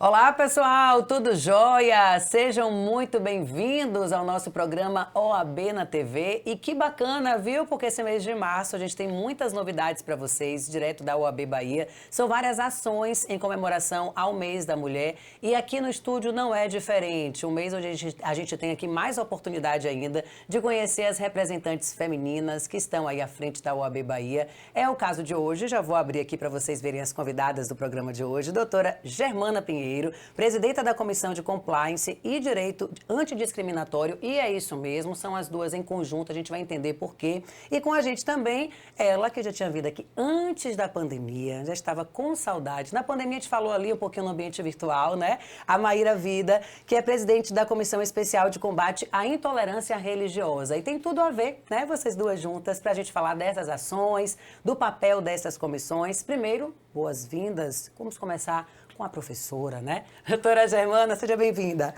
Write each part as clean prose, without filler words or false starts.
Olá, pessoal, tudo jóia? Sejam muito bem-vindos ao nosso programa OAB na TV. E que bacana, viu? Porque esse mês de março a gente tem muitas novidades para vocês, direto da OAB Bahia. São várias ações em comemoração ao mês da mulher. E aqui no estúdio não é diferente. Um mês onde a gente tem aqui mais oportunidade ainda de conhecer as representantes femininas que estão aí à frente da OAB Bahia. É o caso de hoje, já vou abrir aqui para vocês verem as convidadas do programa de hoje. Doutora Germana Pinheiro, presidenta da Comissão de Compliance e Direito Antidiscriminatório, e é isso mesmo, são as duas em conjunto, a gente vai entender por quê. E com a gente também, ela que já tinha vindo aqui antes da pandemia, já estava com saudade. Na pandemia a gente falou ali um pouquinho no ambiente virtual, né? A Maíra Vida, que é presidente da Comissão Especial de Combate à Intolerância Religiosa. E tem tudo a ver, né, vocês duas juntas, para a gente falar dessas ações, do papel dessas comissões. Primeiro, boas-vindas. Vamos começar com a professora, né? Doutora Germana, seja bem-vinda.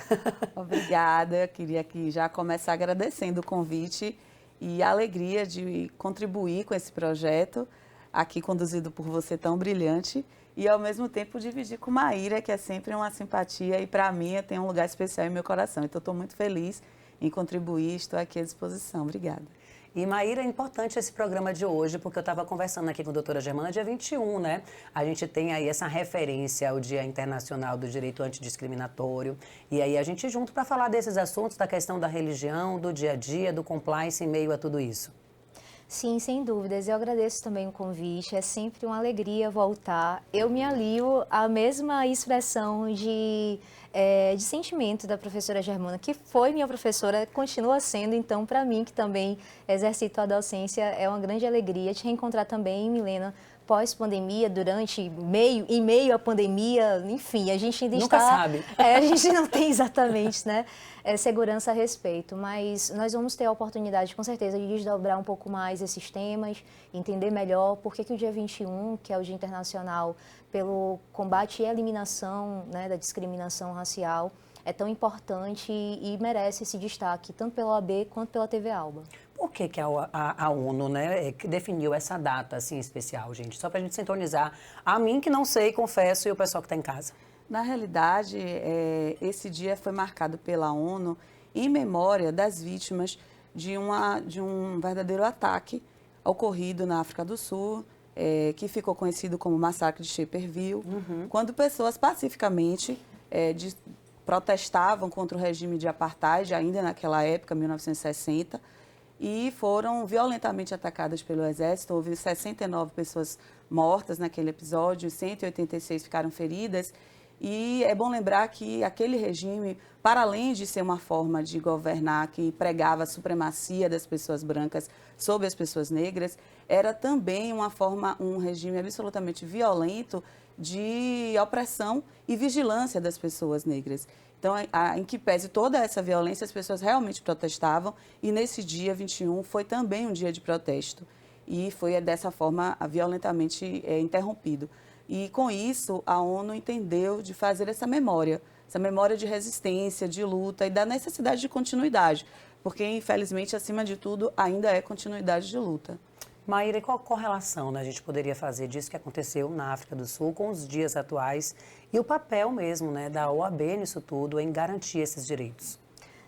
Obrigada. Eu queria aqui já começar agradecendo o convite e a alegria de contribuir com esse projeto, aqui conduzido por você tão brilhante, e ao mesmo tempo dividir com Maíra, que é sempre uma simpatia e para mim tem um lugar especial em meu coração. Então estou muito feliz em contribuir, estou aqui à disposição. Obrigada. E, Maíra, é importante esse programa de hoje, porque eu estava conversando aqui com a doutora Germana, dia 21, né? A gente tem aí essa referência ao Dia Internacional do Direito Antidiscriminatório. E aí a gente junto para falar desses assuntos, da questão da religião, do dia a dia, do compliance em meio a tudo isso. Sim, sem dúvidas. Eu agradeço também o convite. É sempre uma alegria voltar. Eu me alio à mesma expressão de sentimento da professora Germana, que foi minha professora, continua sendo. Então, para mim, que também exercito a docência, é uma grande alegria te reencontrar também, Milena, pós-pandemia, em meio à pandemia, enfim, a gente ainda Nunca sabe. A gente não tem exatamente, né, segurança a respeito, mas nós vamos ter a oportunidade, com certeza, de desdobrar um pouco mais esses temas, entender melhor por que o dia 21, que é o Dia Internacional pelo Combate e Eliminação, né, da Discriminação Racial, é tão importante e merece esse destaque, tanto pela OAB quanto pela TV Alba. Por que a ONU, né, definiu essa data assim especial, gente? Só para a gente sintonizar. A mim que não sei, confesso, e o pessoal que está em casa. Na realidade, esse dia foi marcado pela ONU em memória das vítimas de um verdadeiro ataque ocorrido na África do Sul, que ficou conhecido como Massacre de Sherperville, quando pessoas pacificamente protestavam contra o regime de apartheid, ainda naquela época, 1960, e foram violentamente atacadas pelo exército. Houve 69 pessoas mortas naquele episódio, 186 ficaram feridas. E é bom lembrar que aquele regime, para além de ser uma forma de governar que pregava a supremacia das pessoas brancas sobre as pessoas negras, era também um regime absolutamente violento de opressão e vigilância das pessoas negras. Então, em que pese toda essa violência, as pessoas realmente protestavam, e nesse dia 21 foi também um dia de protesto, e foi dessa forma violentamente interrompido. E com isso, a ONU entendeu de fazer essa memória de resistência, de luta e da necessidade de continuidade, porque infelizmente, acima de tudo, ainda é continuidade de luta. Maíra, e qual correlação, né, a gente poderia fazer disso que aconteceu na África do Sul com os dias atuais e o papel mesmo, né, da OAB nisso tudo em garantir esses direitos?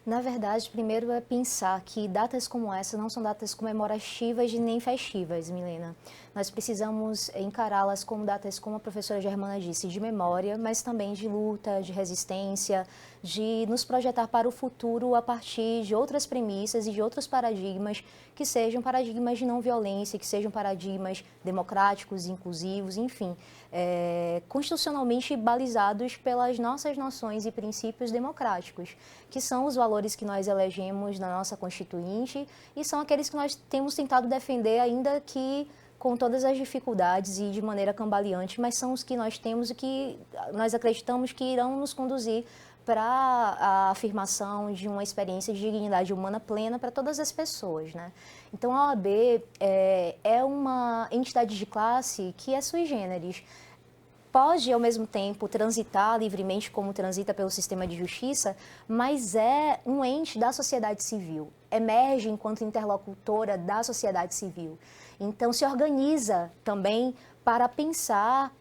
Na verdade, primeiro é pensar que datas como essa não são datas comemorativas nem festivas, Milena. Nós precisamos encará-las como datas, como a professora Germana disse, de memória, mas também de luta, de resistência, de nos projetar para o futuro a partir de outras premissas e de outros paradigmas que sejam paradigmas de não violência, que sejam paradigmas democráticos, inclusivos, enfim, constitucionalmente balizados pelas nossas noções e princípios democráticos, que são os valores que nós elegemos na nossa Constituinte e são aqueles que nós temos tentado defender, ainda que com todas as dificuldades e de maneira cambaleante, mas são os que nós temos e que nós acreditamos que irão nos conduzir para a afirmação de uma experiência de dignidade humana plena para todas as pessoas, né? Então, a OAB é uma entidade de classe que é sui generis. Pode, ao mesmo tempo, transitar livremente como transita pelo sistema de justiça, mas é um ente da sociedade civil, emerge enquanto interlocutora da sociedade civil. Então, se organiza também para pensar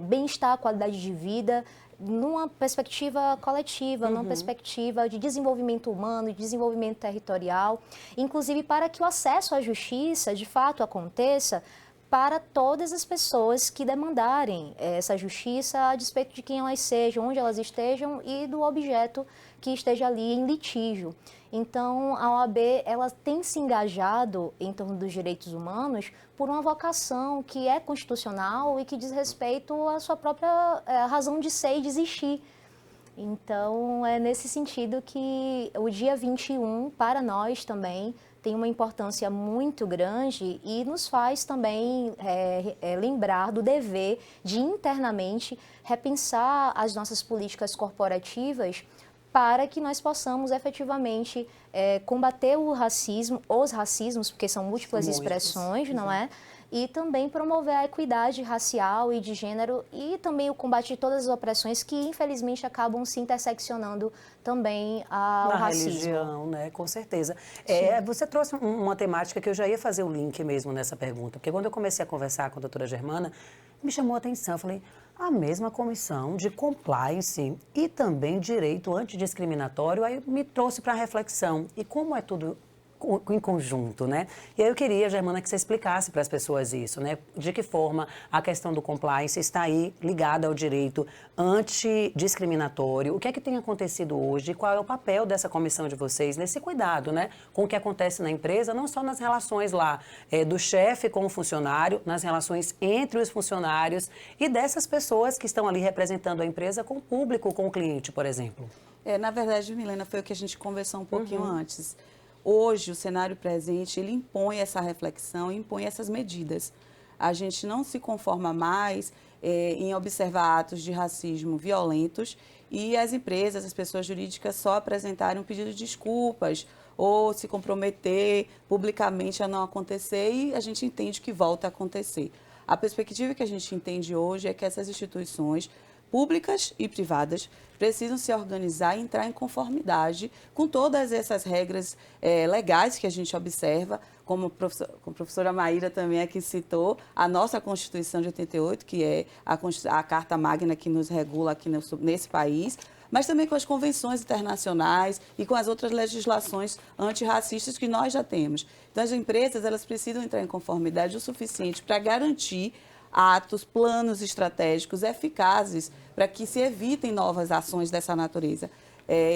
bem-estar, qualidade de vida, numa perspectiva coletiva, numa perspectiva de desenvolvimento humano, de desenvolvimento territorial, inclusive para que o acesso à justiça, de fato, aconteça para todas as pessoas que demandarem essa justiça a despeito de quem elas sejam, onde elas estejam e do objeto que esteja ali em litígio. Então, a OAB ela tem se engajado em torno dos direitos humanos por uma vocação que é constitucional e que diz respeito à sua própria razão de ser e de existir. Então, é nesse sentido que o dia 21, para nós também, tem uma importância muito grande e nos faz também lembrar do dever de internamente repensar as nossas políticas corporativas para que nós possamos efetivamente combater o racismo, os racismos, porque são múltiplas expressões, não é? E também promover a equidade racial e de gênero e também o combate de todas as opressões que, infelizmente, acabam se interseccionando também ao racismo. Na religião, né? Com certeza. Você trouxe uma temática que eu já ia fazer o link mesmo nessa pergunta, porque quando eu comecei a conversar com a doutora Germana, me chamou a atenção. Eu falei, a mesma comissão de compliance e também direito antidiscriminatório, aí me trouxe para a reflexão. E como é tudo em conjunto, né? E aí eu queria, Germana, que você explicasse para as pessoas isso, né? De que forma a questão do compliance está aí ligada ao direito antidiscriminatório, o que é que tem acontecido hoje, qual é o papel dessa comissão de vocês nesse cuidado, né? Com o que acontece na empresa, não só nas relações lá do chefe com o funcionário, nas relações entre os funcionários e dessas pessoas que estão ali representando a empresa com o público, com o cliente, por exemplo. Na verdade, Milena, foi o que a gente conversou um pouquinho antes. Hoje, o cenário presente, ele impõe essa reflexão, impõe essas medidas. A gente não se conforma mais em observar atos de racismo violentos e as empresas, as pessoas jurídicas só apresentarem um pedido de desculpas ou se comprometer publicamente a não acontecer e a gente entende que volta a acontecer. A perspectiva que a gente entende hoje é que essas instituições públicas e privadas precisam se organizar e entrar em conformidade com todas essas regras legais que a gente observa, como a professora Maíra também aqui citou, a nossa Constituição de 88, que é a Carta Magna que nos regula aqui nesse país, mas também com as convenções internacionais e com as outras legislações antirracistas que nós já temos. Então, as empresas elas precisam entrar em conformidade o suficiente para garantir atos, planos estratégicos eficazes para que se evitem novas ações dessa natureza.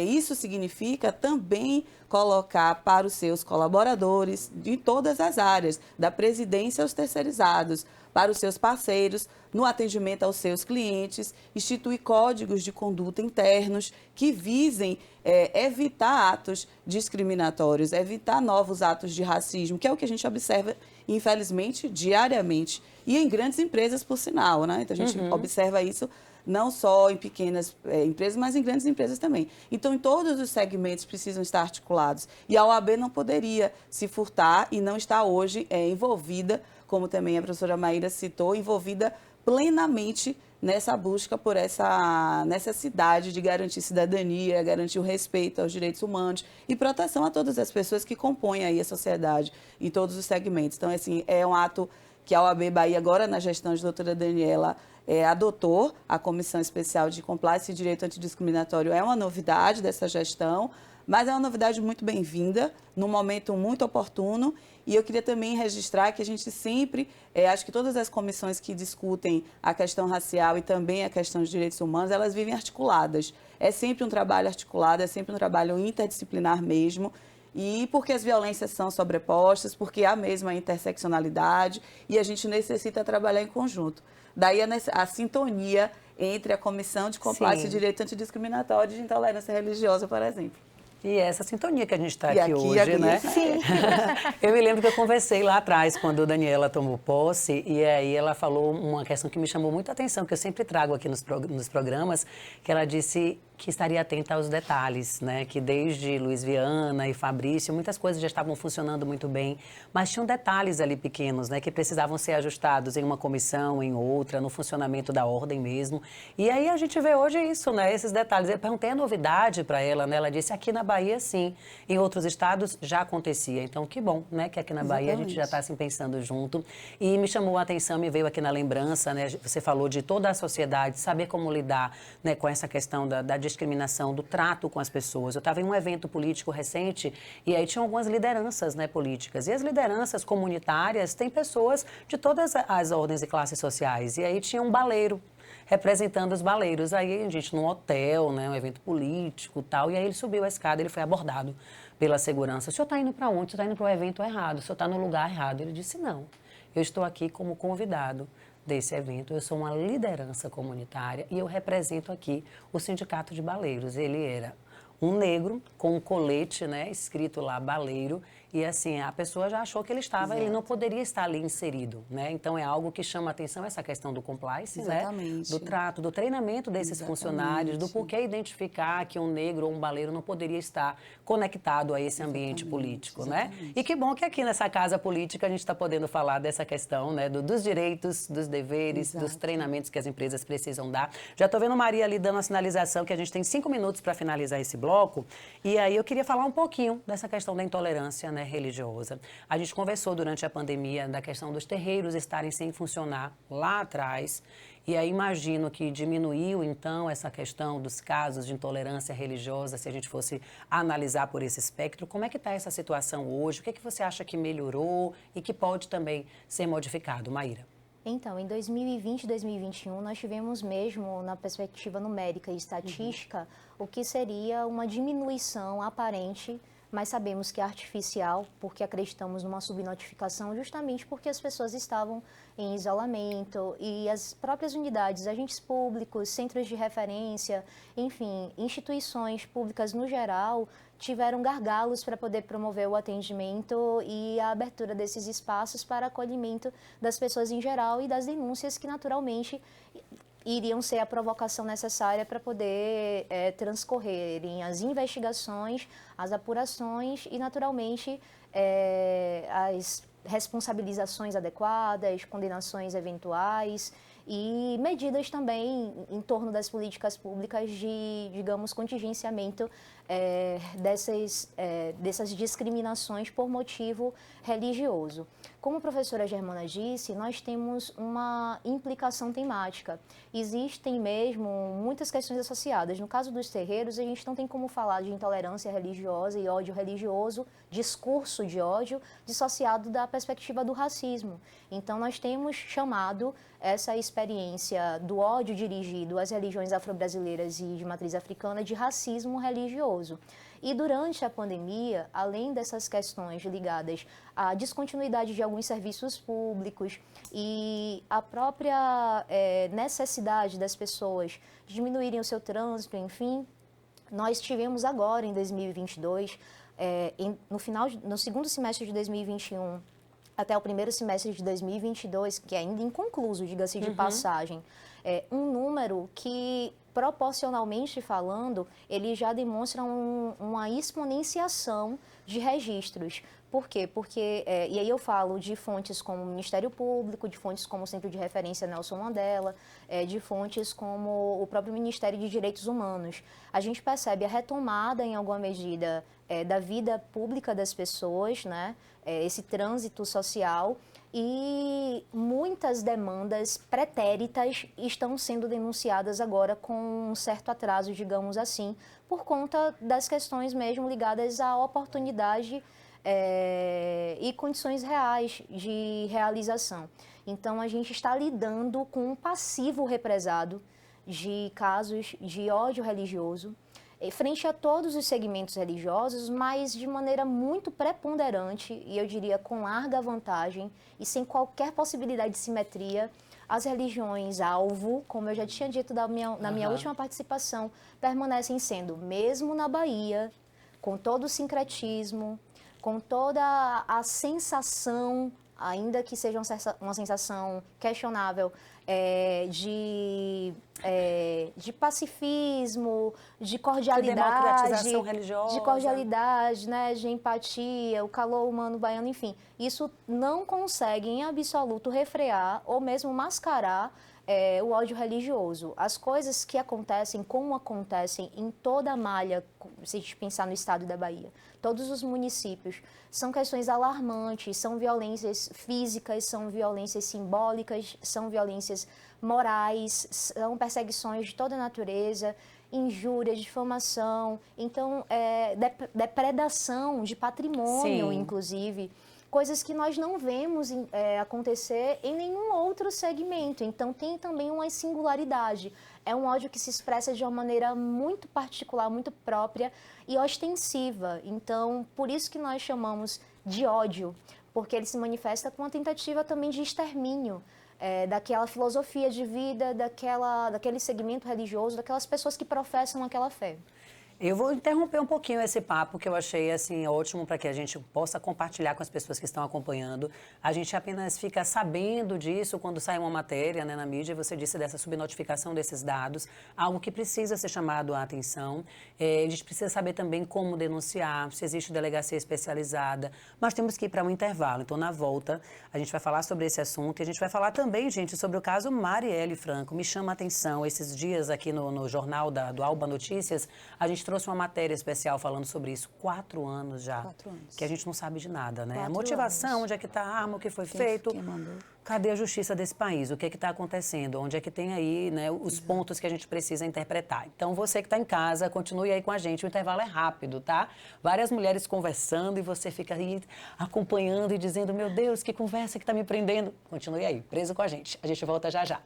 Isso significa também colocar para os seus colaboradores, de todas as áreas, da presidência aos terceirizados, para os seus parceiros, no atendimento aos seus clientes, instituir códigos de conduta internos que visem evitar atos discriminatórios, evitar novos atos de racismo, que é o que a gente observa, infelizmente, diariamente. E em grandes empresas, por sinal, né? Então, a gente observa isso não só em pequenas empresas, mas em grandes empresas também. Então, em todos os segmentos precisam estar articulados. E a OAB não poderia se furtar e não está hoje envolvida, como também a professora Maíra citou, envolvida plenamente nessa busca por essa necessidade de garantir cidadania, garantir o respeito aos direitos humanos e proteção a todas as pessoas que compõem aí a sociedade em todos os segmentos. Então, assim, é um ato que a OAB Bahia, agora na gestão de doutora Daniela, adotou a Comissão Especial de Compliance e Direito Antidiscriminatório. É uma novidade dessa gestão, mas é uma novidade muito bem-vinda, num momento muito oportuno. E eu queria também registrar que a gente sempre, acho que todas as comissões que discutem a questão racial e também a questão dos direitos humanos, elas vivem articuladas. É sempre um trabalho articulado, é sempre um trabalho interdisciplinar mesmo. E porque as violências são sobrepostas, porque há a mesma interseccionalidade e a gente necessita trabalhar em conjunto. Daí a sintonia entre a Comissão de Compliance e Direito Antidiscriminatório e de Intolerância Religiosa, por exemplo. E essa sintonia que a gente está aqui hoje, né? Sim. Eu me lembro que eu conversei lá atrás, quando a Daniela tomou posse, e aí ela falou uma questão que me chamou muita atenção, que eu sempre trago aqui nos programas, que ela disse que estaria atenta aos detalhes, né? Que desde Luiz Viana e Fabrício, muitas coisas já estavam funcionando muito bem, mas tinham detalhes ali pequenos, né? Que precisavam ser ajustados em uma comissão, em outra, no funcionamento da ordem mesmo. E aí a gente vê hoje isso, né? Esses detalhes. Eu perguntei a novidade para ela, né? Ela disse, aqui na Bahia, sim. Em outros estados já acontecia. Então, que bom, né? Que aqui na Bahia a gente já está assim, pensando junto. E me chamou a atenção, me veio aqui na lembrança, né? Você falou de toda a sociedade, saber como lidar, né, com essa questão da discriminação, do trato com as pessoas. Eu estava em um evento político recente e aí tinha algumas lideranças, né, políticas. E as lideranças comunitárias têm pessoas de todas as ordens e classes sociais. E aí tinha um baleiro representando os baleiros. Aí a gente num hotel, né, um evento político e tal, e aí ele subiu a escada, ele foi abordado pela segurança. O senhor está indo para onde? O senhor está indo para o evento errado, o senhor está no lugar errado. Ele disse, não, eu estou aqui como convidado desse evento, eu sou uma liderança comunitária e eu represento aqui o Sindicato de Baleiros. Ele era um negro com um colete, né, escrito lá, baleiro, e assim, a pessoa já achou que ele estava, ele não poderia estar ali inserido, né? Então é algo que chama a atenção, essa questão do compliance, né? Do trato, do treinamento desses funcionários, do porquê identificar que um negro ou um baleiro não poderia estar conectado a esse ambiente político, né? E que bom que aqui nessa casa política a gente está podendo falar dessa questão, né? Dos direitos, dos deveres, dos treinamentos que as empresas precisam dar. Já estou vendo Maria ali dando a sinalização que a gente tem 5 minutos para finalizar esse bloco, e aí eu queria falar um pouquinho dessa questão da intolerância, né, religiosa. A gente conversou durante a pandemia da questão dos terreiros estarem sem funcionar lá atrás, e aí imagino que diminuiu, então, essa questão dos casos de intolerância religiosa, se a gente fosse analisar por esse espectro. Como é que está essa situação hoje? O que é que você acha que melhorou e que pode também ser modificado, Maíra? Então, em 2020 e 2021, nós tivemos mesmo, na perspectiva numérica e estatística, o que seria uma diminuição aparente, mas sabemos que é artificial, porque acreditamos numa subnotificação, justamente porque as pessoas estavam em isolamento e as próprias unidades, agentes públicos, centros de referência, enfim, instituições públicas no geral, tiveram gargalos para poder promover o atendimento e a abertura desses espaços para acolhimento das pessoas em geral e das denúncias que naturalmente iriam ser a provocação necessária para poder transcorrerem as investigações, as apurações e, naturalmente, as responsabilizações adequadas, condenações eventuais e medidas também em torno das políticas públicas de, digamos, contingenciamento dessas discriminações por motivo religioso. Como a professora Germana disse, nós temos uma implicação temática. Existem mesmo muitas questões associadas. No caso dos terreiros, a gente não tem como falar de intolerância religiosa e ódio religioso, discurso de ódio, dissociado da perspectiva do racismo. Então, nós temos chamado essa experiência do ódio dirigido às religiões afro-brasileiras e de matriz africana de racismo religioso. E durante a pandemia, além dessas questões ligadas à descontinuidade de alguns serviços públicos e a própria necessidade das pessoas de diminuírem o seu trânsito, enfim, nós tivemos agora, em 2022, no segundo semestre de 2021, até o primeiro semestre de 2022, que é ainda inconcluso, diga-se de passagem, um número que, proporcionalmente falando, ele já demonstra uma exponenciação de registros. Por quê? Porque, e aí eu falo de fontes como o Ministério Público, de fontes como o Centro de Referência Nelson Mandela, de fontes como o próprio Ministério de Direitos Humanos. A gente percebe a retomada, em alguma medida, da vida pública das pessoas, né? Esse trânsito social, e muitas demandas pretéritas estão sendo denunciadas agora com um certo atraso, digamos assim, por conta das questões mesmo ligadas à oportunidade e condições reais de realização. Então, a gente está lidando com um passivo represado de casos de ódio religioso, frente a todos os segmentos religiosos, mas de maneira muito preponderante, e eu diria com larga vantagem, e sem qualquer possibilidade de simetria, as religiões-alvo, como eu já tinha dito na minha última participação, permanecem sendo, mesmo na Bahia, com todo o sincretismo, com toda a sensação ainda que seja uma sensação questionável de pacifismo, de democratização religiosa. de cordialidade, né, de empatia, o calor humano baiano, enfim. Isso não consegue, em absoluto, refrear ou mesmo mascarar o ódio religioso. As coisas que acontecem, como acontecem em toda a malha, se a gente pensar no estado da Bahia, todos os municípios, são questões alarmantes, são violências físicas, são violências simbólicas, são violências morais, são perseguições de toda a natureza, injúria, difamação, então, depredação de patrimônio, Sim. inclusive, coisas que nós não vemos acontecer em nenhum outro segmento. Então, tem também uma singularidade. É um ódio que se expressa de uma maneira muito particular, muito própria e ostensiva. Então, por isso que nós chamamos de ódio, porque ele se manifesta com uma tentativa também de extermínio daquela filosofia de vida, daquele segmento religioso, daquelas pessoas que professam aquela fé. Eu vou interromper um pouquinho esse papo, que eu achei assim ótimo para que a gente possa compartilhar com as pessoas que estão acompanhando. A gente apenas fica sabendo disso quando sai uma matéria, né, na mídia, você disse dessa subnotificação desses dados, algo que precisa ser chamado a atenção. A gente precisa saber também como denunciar, se existe delegacia especializada. Mas temos que ir para um intervalo. Então, na volta, a gente vai falar sobre esse assunto e a gente vai falar também, gente, sobre o caso Marielle Franco. Me chama a atenção, esses dias aqui no jornal do Alba Notícias, a gente trouxe uma matéria especial falando sobre isso. 4 anos já. 4 anos. Que a gente não sabe de nada, né? 4 A motivação, anos. onde é que está a arma, o que foi feito. Quem mandou? Cadê a justiça desse país? O que está acontecendo? Onde é que tem aí, né, os pontos que a gente precisa interpretar? Então, você que está em casa, continue aí com a gente. O intervalo é rápido, tá? Várias mulheres conversando e você fica aí acompanhando e dizendo, meu Deus, que conversa que está me prendendo. Continue aí, preso com a gente. A gente volta já já.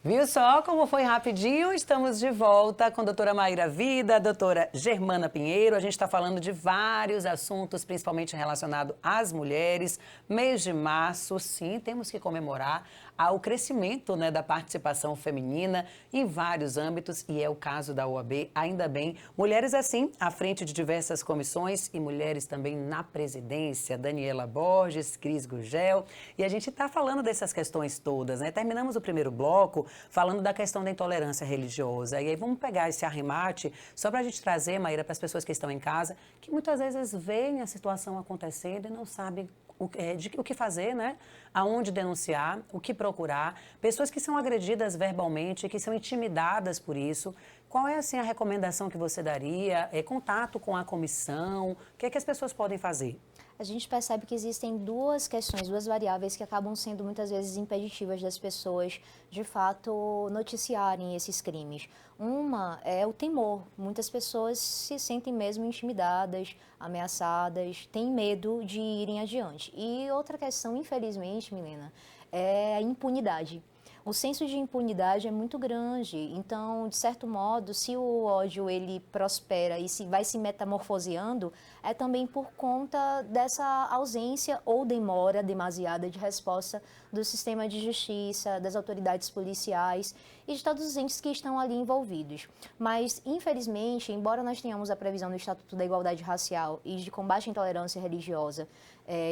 Viu só como foi rapidinho? Estamos de volta com a doutora Maíra Vida, a doutora Germana Pinheiro. A gente está falando de vários assuntos, principalmente relacionados às mulheres. Mês de março, sim, temos que comemorar o crescimento, né, da participação feminina em vários âmbitos, e é o caso da OAB, ainda bem. Mulheres assim, à frente de diversas comissões e mulheres também na presidência. Daniela Borges, Cris Gurgel, e a gente está falando dessas questões todas, né? Terminamos o primeiro bloco falando da questão da intolerância religiosa. E aí vamos pegar esse arremate só para a gente trazer, Maíra, para as pessoas que estão em casa, que muitas vezes veem a situação acontecendo e não sabem o que fazer, né? Aonde denunciar, o que procurar. Pessoas que são agredidas verbalmente, que são intimidadas por isso. Qual é, assim, a recomendação que você daria? Contato com a comissão? O que é que as pessoas podem fazer? A gente percebe que existem duas questões, duas variáveis que acabam sendo muitas vezes impeditivas das pessoas, de fato, noticiarem esses crimes. Uma é o temor. Muitas pessoas se sentem mesmo intimidadas, ameaçadas, têm medo de irem adiante. E outra questão, infelizmente, Milena, é a impunidade. O senso de impunidade é muito grande, então, de certo modo, se o ódio ele prospera e vai se metamorfoseando, é também por conta dessa ausência ou demora demasiada de resposta do sistema de justiça, das autoridades policiais e de todos os entes que estão ali envolvidos. Mas, infelizmente, embora nós tenhamos a previsão do Estatuto da Igualdade Racial e de combate à intolerância religiosa,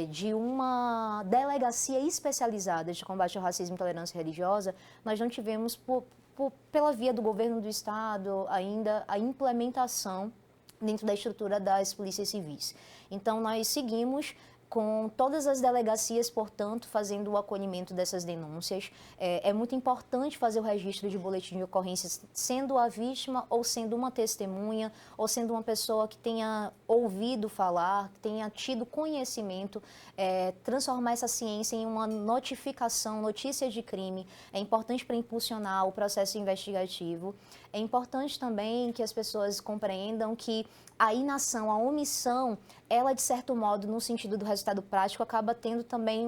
de uma delegacia especializada de combate ao racismo e intolerância religiosa, nós não tivemos, pela via do governo do Estado, ainda a implementação dentro da estrutura das polícias civis. Então, nós seguimos com todas as delegacias, portanto, fazendo o acolhimento dessas denúncias. É muito importante fazer o registro de boletim de ocorrências, sendo a vítima ou sendo uma testemunha, ou sendo uma pessoa que tenha ouvido falar, que tenha tido conhecimento, transformar essa ciência em uma notificação, notícia de crime. É importante para impulsionar o processo investigativo. É importante também que as pessoas compreendam que a inação, a omissão, ela, de certo modo, no sentido do resultado prático, acaba tendo também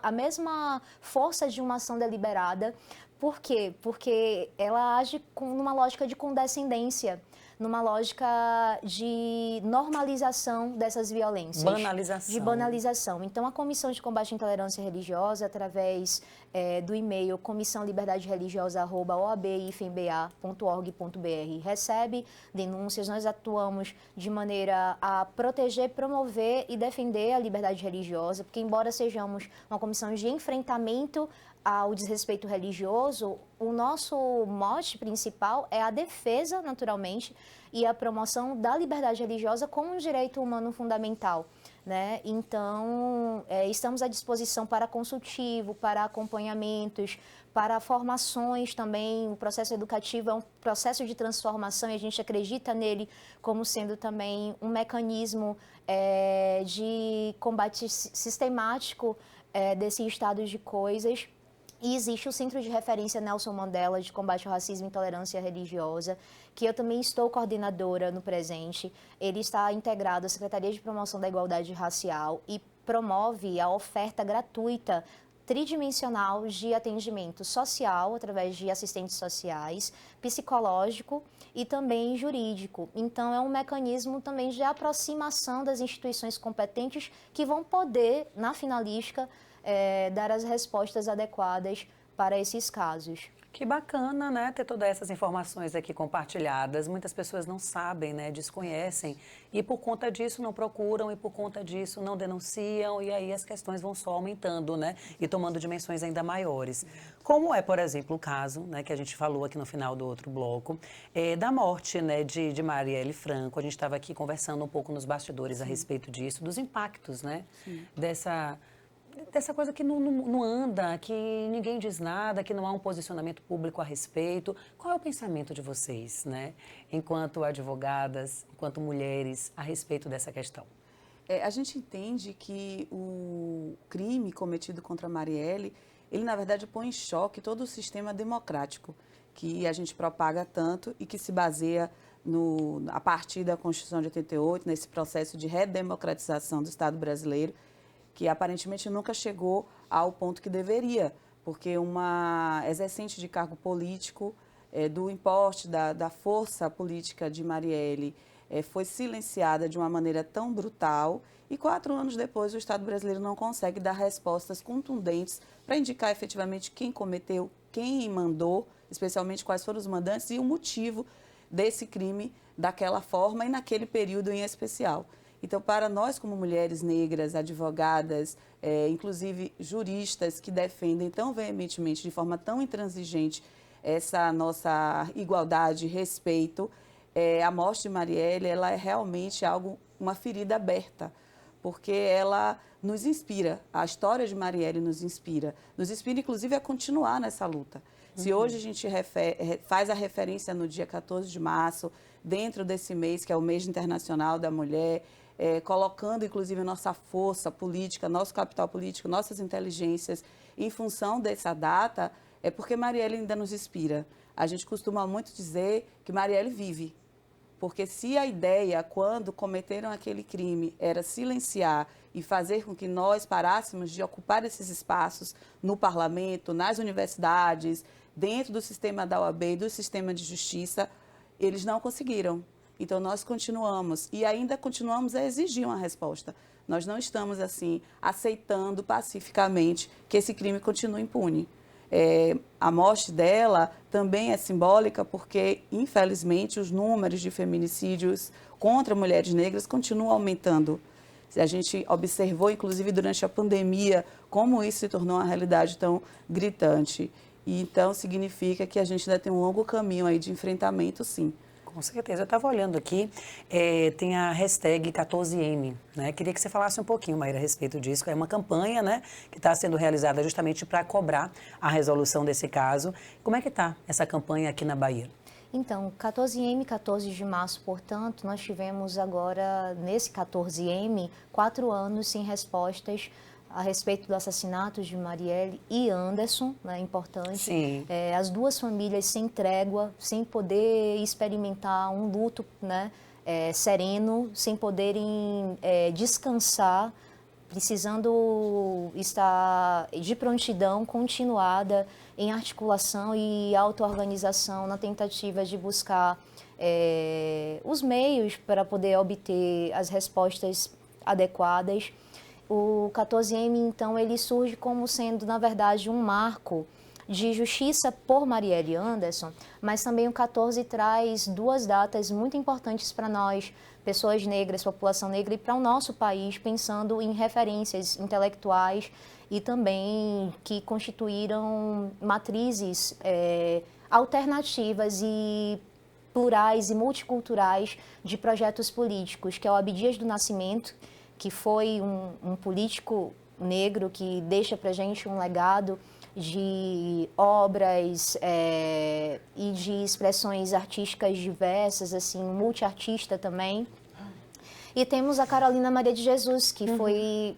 a mesma força de uma ação deliberada. Por quê? Porque ela age numa lógica de condescendência. numa lógica de normalização dessas violências. Banalização. De banalização. Então, a Comissão de Combate à Intolerância Religiosa, através do e-mail comissãoliberdadereligiosa@oabifemba.org.br, recebe denúncias. Nós atuamos de maneira a proteger, promover e defender a liberdade religiosa, porque embora sejamos uma comissão de enfrentamento ao desrespeito religioso, o nosso mote principal é a defesa, naturalmente, e a promoção da liberdade religiosa como um direito humano fundamental, né? Então, estamos à disposição para consultivo, para acompanhamentos, para formações também. O processo educativo é um processo de transformação e a gente acredita nele como sendo também um mecanismo de combate sistemático desse estado de coisas. E existe o Centro de Referência Nelson Mandela de Combate ao Racismo e Intolerância Religiosa, que eu também estou coordenadora no presente. Ele está integrado à Secretaria de Promoção da Igualdade Racial e promove a oferta gratuita tridimensional de atendimento social, através de assistentes sociais, psicológico e também jurídico. Então, é um mecanismo também de aproximação das instituições competentes que vão poder, na finalística, dar as respostas adequadas para esses casos. Que bacana, né, ter todas essas informações aqui compartilhadas. Muitas pessoas não sabem, né, desconhecem e por conta disso não procuram e por conta disso não denunciam e aí as questões vão só aumentando, né, e tomando dimensões ainda maiores. Como é, por exemplo, o caso, né, que a gente falou aqui no final do outro bloco, da morte, né, de Marielle Franco. A gente estava aqui conversando um pouco nos bastidores a respeito disso, dos impactos, né, dessa coisa que não anda, que ninguém diz nada, que não há um posicionamento público a respeito. Qual é o pensamento de vocês, né, enquanto advogadas, enquanto mulheres, a respeito dessa questão? A gente entende que o crime cometido contra Marielle, ele na verdade põe em choque todo o sistema democrático que a gente propaga tanto e que se baseia a partir da Constituição de 88, nesse processo de redemocratização do Estado brasileiro, que aparentemente nunca chegou ao ponto que deveria, porque uma exercente de cargo político, do importe da força política de Marielle, foi silenciada de uma maneira tão brutal e 4 anos depois o Estado brasileiro não consegue dar respostas contundentes para indicar efetivamente quem cometeu, quem mandou, especialmente quais foram os mandantes e o motivo desse crime daquela forma e naquele período em especial. Então, para nós como mulheres negras, advogadas, inclusive juristas que defendem tão veementemente, de forma tão intransigente, essa nossa igualdade e respeito, a morte de Marielle, ela é realmente uma ferida aberta, porque ela nos inspira, a história de Marielle nos inspira inclusive a continuar nessa luta. Se hoje a gente faz a referência no dia 14 de março, dentro desse mês, que é o mês internacional da mulher, colocando inclusive nossa força política, nosso capital político, nossas inteligências em função dessa data, é porque Marielle ainda nos inspira. A gente costuma muito dizer que Marielle vive, porque se a ideia, quando cometeram aquele crime, era silenciar e fazer com que nós parássemos de ocupar esses espaços no parlamento, nas universidades, dentro do sistema da OAB e do sistema de justiça, eles não conseguiram. Então, nós continuamos e ainda continuamos a exigir uma resposta. Nós não estamos, assim, aceitando pacificamente que esse crime continue impune. A morte dela também é simbólica porque, infelizmente, os números de feminicídios contra mulheres negras continuam aumentando. A gente observou, inclusive, durante a pandemia, como isso se tornou uma realidade tão gritante. E, então, significa que a gente ainda tem um longo caminho aí de enfrentamento, sim. Com certeza. Eu estava olhando aqui, tem a hashtag 14M, né? Queria que você falasse um pouquinho, Maíra, a respeito disso. É uma campanha, né, que está sendo realizada justamente para cobrar a resolução desse caso. Como é que está essa campanha aqui na Bahia? Então, 14M, 14 de março, portanto, nós tivemos agora, nesse 14M, 4 anos sem respostas a respeito do assassinato de Marielle e Anderson, né, importante. Sim. As duas famílias sem trégua, sem poder experimentar um luto, né, sereno, sem poderem descansar, precisando estar de prontidão continuada em articulação e auto-organização na tentativa de buscar os meios para poder obter as respostas adequadas. O 14M, então, ele surge como sendo, na verdade, um marco de justiça por Marielle Anderson, mas também o 14 traz duas datas muito importantes para nós, pessoas negras, população negra, e para o nosso país, pensando em referências intelectuais e também que constituíram matrizes alternativas e plurais e multiculturais de projetos políticos, que é o Abdias do Nascimento, que foi um político negro que deixa para a gente um legado de obras e de expressões artísticas diversas, assim, multiartista também. E temos a Carolina Maria de Jesus, que foi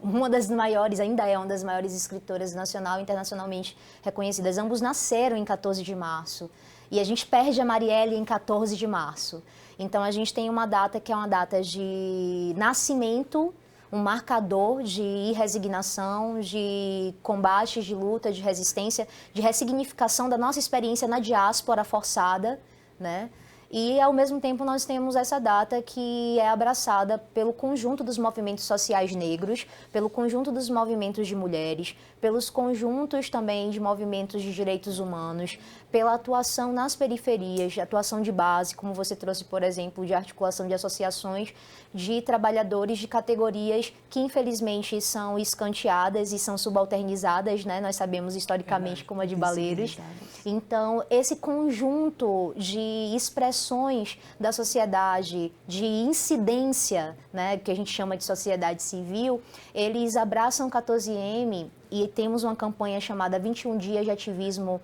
uma das maiores, ainda é uma das maiores escritoras nacional e internacionalmente reconhecidas. Ambos nasceram em 14 de março. E a gente perde a Marielle em 14 de março. Então, a gente tem uma data que é uma data de nascimento, um marcador de resignação, de combate, de luta, de resistência, de ressignificação da nossa experiência na diáspora forçada, né? E, ao mesmo tempo, nós temos essa data que é abraçada pelo conjunto dos movimentos sociais negros, pelo conjunto dos movimentos de mulheres, pelos conjuntos também de movimentos de direitos humanos, pela atuação nas periferias, atuação de base, como você trouxe, por exemplo, de articulação de associações de trabalhadores de categorias que, infelizmente, são escanteadas e são subalternizadas, né? Nós sabemos historicamente como a de baleiros. Então, esse conjunto de expressões da sociedade, de incidência, né, que a gente chama de sociedade civil, eles abraçam o 14M e temos uma campanha chamada 21 Dias de Ativismo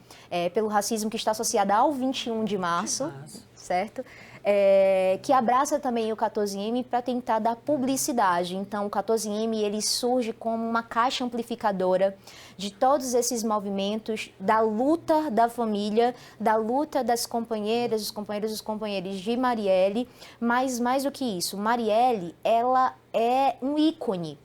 pelo Racismo, que está associada ao 21 de março, certo? Que abraça também o 14M para tentar dar publicidade. Então, o 14M ele surge como uma caixa amplificadora de todos esses movimentos, da luta da família, da luta das companheiras, dos companheiros e dos companheiros de Marielle, mas mais do que isso, Marielle, ela é um ícone.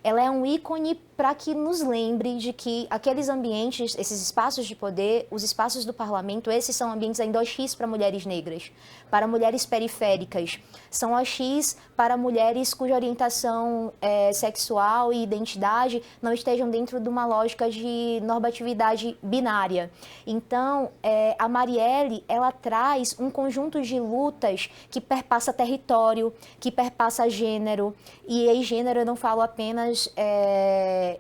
Ela é um ícone para que nos lembre de que aqueles ambientes, esses espaços de poder, os espaços do parlamento, esses são ambientes ainda OX para mulheres negras, para mulheres periféricas, são OX para mulheres cuja orientação sexual e identidade não estejam dentro de uma lógica de normatividade binária. Então, a Marielle, ela traz um conjunto de lutas que perpassa território, que perpassa gênero, e em gênero eu não falo apenas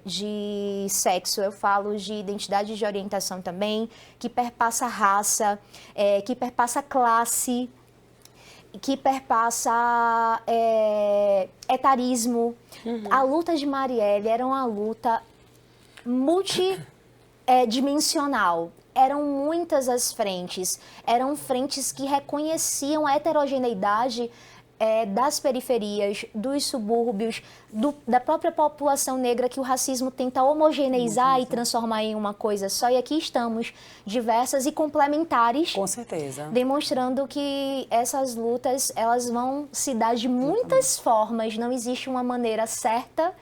de sexo, eu falo de identidade de orientação também, que perpassa raça, que perpassa classe, que perpassa etarismo. A luta de Marielle era uma luta multidimensional. Eram muitas as frentes, eram frentes que reconheciam a heterogeneidade das periferias, dos subúrbios, da própria população negra, que o racismo tenta homogeneizar e transformar em uma coisa só. E aqui estamos, diversas e complementares. Com certeza. Demonstrando que essas lutas, elas vão se dar de muitas formas, não existe uma maneira certa.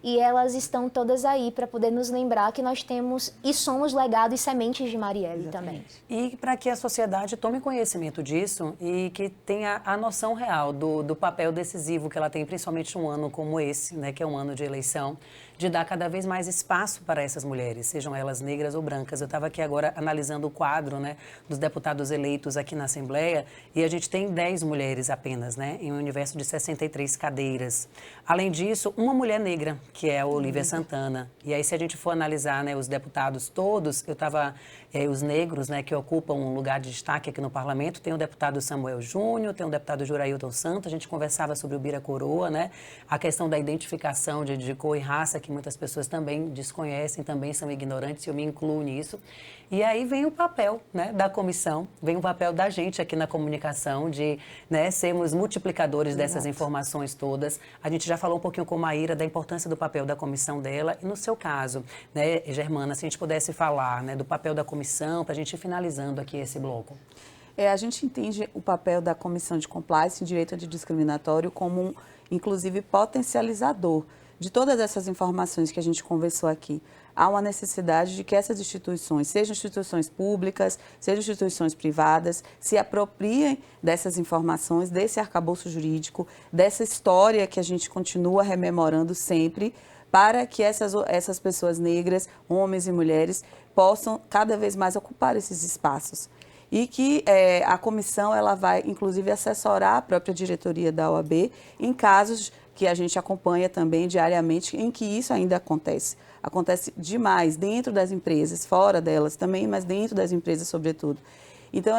E elas estão todas aí para poder nos lembrar que nós temos e somos legado e sementes de Marielle também. E para que a sociedade tome conhecimento disso e que tenha a noção real do papel decisivo que ela tem, principalmente um ano como esse, né, que é um ano de eleição, de dar cada vez mais espaço para essas mulheres, sejam elas negras ou brancas. Eu estava aqui agora analisando o quadro, né, dos deputados eleitos aqui na Assembleia e a gente tem 10 mulheres apenas, né, em um universo de 63 cadeiras. Além disso, uma mulher negra, que é a Olívia Santana. E aí, se a gente for analisar, né, os deputados todos, os negros, né, que ocupam um lugar de destaque aqui no parlamento, tem o deputado Samuel Júnior, tem o deputado Jurailton Santos, a gente conversava sobre o Bira Coroa, né, a questão da identificação de cor e raça, que muitas pessoas também desconhecem, também são ignorantes, e eu me incluo nisso. E aí vem o papel, né, da comissão, vem o papel da gente aqui na comunicação, de, né, sermos multiplicadores dessas informações todas. A gente já falou um pouquinho com a Maíra da importância do papel da comissão dela. E no seu caso, né, Germana, se a gente pudesse falar, né, do papel da comissão, para a gente ir finalizando aqui esse bloco. A gente entende o papel da Comissão de Compliance em Direito Antidiscriminatório como inclusive, potencializador de todas essas informações que a gente conversou aqui, há uma necessidade de que essas instituições, sejam instituições públicas, sejam instituições privadas, se apropriem dessas informações, desse arcabouço jurídico, dessa história que a gente continua rememorando sempre, para que essas pessoas negras, homens e mulheres, possam cada vez mais ocupar esses espaços. E que a comissão ela vai, inclusive, assessorar a própria diretoria da OAB em casos que a gente acompanha também diariamente, em que isso ainda acontece. Acontece demais dentro das empresas, fora delas também, mas dentro das empresas, sobretudo. Então,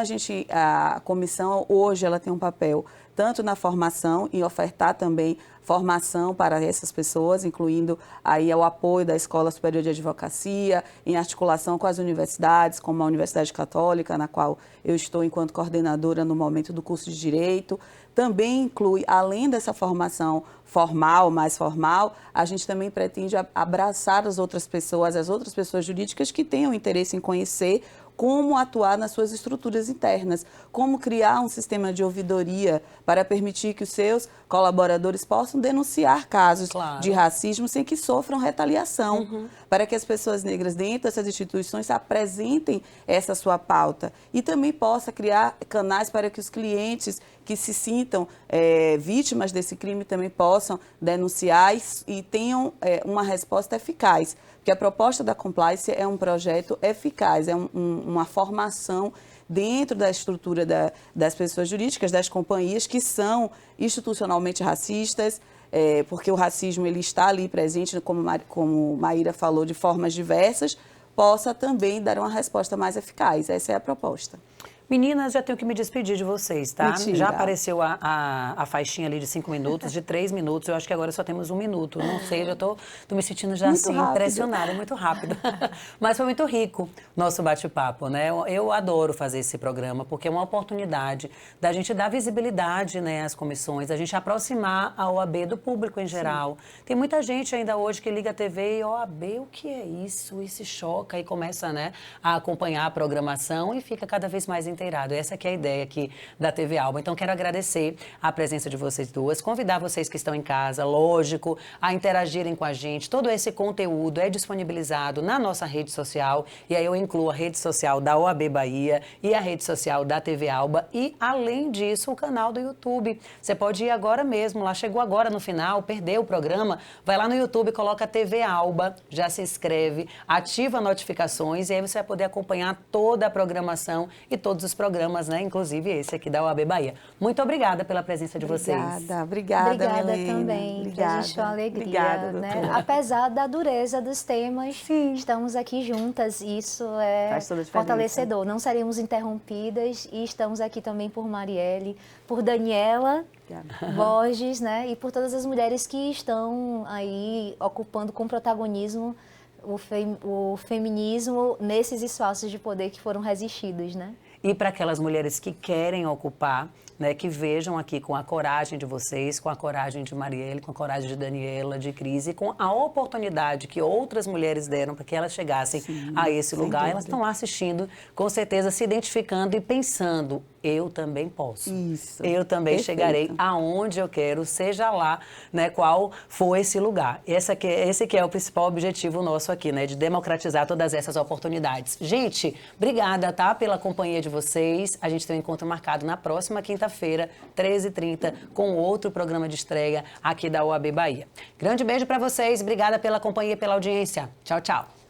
a comissão hoje ela tem um papel tanto na formação e ofertar também formação para essas pessoas, incluindo aí o apoio da Escola Superior de Advocacia, em articulação com as universidades, como a Universidade Católica, na qual eu estou enquanto coordenadora no momento do curso de Direito. Também inclui, além dessa formação formal, mais formal, a gente também pretende abraçar as outras pessoas jurídicas que tenham interesse em conhecer como atuar nas suas estruturas internas, como criar um sistema de ouvidoria para permitir que os seus colaboradores possam denunciar casos de racismo sem que sofram retaliação, para que as pessoas negras dentro dessas instituições apresentem essa sua pauta e também possa criar canais para que os clientes que se sintam vítimas desse crime também possam denunciar e tenham uma resposta eficaz. Porque a proposta da Compliance é um projeto eficaz, é uma formação dentro da estrutura das pessoas jurídicas, das companhias que são institucionalmente racistas, porque o racismo ele está ali presente, como Maíra falou, de formas diversas, possa também dar uma resposta mais eficaz. Essa é a proposta. Meninas, já tenho que me despedir de vocês, tá? Mentira. Já apareceu a faixinha ali de 5 minutos, de 3 minutos. Eu acho que agora só temos 1 minuto. Não sei, já tô me sentindo já muito assim, rápido. impressionada, muito rápido. Mas foi muito rico nosso bate-papo, né? Eu adoro fazer esse programa, porque é uma oportunidade da gente dar visibilidade, né, às comissões, da gente aproximar a OAB do público em geral. Sim. Tem muita gente ainda hoje que liga a TV e OAB, o que é isso? E se choca e começa, né, a acompanhar a programação e fica cada vez mais inteirado. Essa que é a ideia aqui da TV Alba. Então, quero agradecer a presença de vocês duas, convidar vocês que estão em casa, lógico, a interagirem com a gente. Todo esse conteúdo é disponibilizado na nossa rede social, e aí eu incluo a rede social da OAB Bahia e a rede social da TV Alba e, além disso, o canal do YouTube. Você pode ir agora mesmo, lá chegou agora no final, perdeu o programa, vai lá no YouTube, coloca TV Alba, já se inscreve, ativa notificações e aí você vai poder acompanhar toda a programação e todos os programas, né? Inclusive esse aqui da OAB Bahia. Muito obrigada pela presença de vocês. Obrigada, Milena. Também. Obrigada. A gente é uma alegria, Obrigada, né? Apesar da dureza dos temas, sim, estamos aqui juntas. Isso é fortalecedor. Não seremos interrompidas e estamos aqui também por Marielle, por Daniela Borges, né? E por todas as mulheres que estão aí ocupando com protagonismo o feminismo nesses espaços de poder que foram resistidos, né? E para aquelas mulheres que querem ocupar, né, que vejam aqui com a coragem de vocês, com a coragem de Marielle, com a coragem de Daniela, de Cris, e com a oportunidade que outras mulheres deram para que elas chegassem a esse lugar. Elas estão lá assistindo, com certeza se identificando e pensando, eu também posso. Isso. Eu também Perfeito. chegarei aonde eu quero, seja lá, né, qual for esse lugar. Esse que é o principal objetivo nosso aqui, né, de democratizar todas essas oportunidades. Gente, obrigada, tá, pela companhia de vocês. A gente tem um encontro marcado na próxima quinta-feira, 13h30, com outro programa de estreia aqui da OAB Bahia. Grande beijo para vocês, obrigada pela companhia e pela audiência. Tchau, tchau.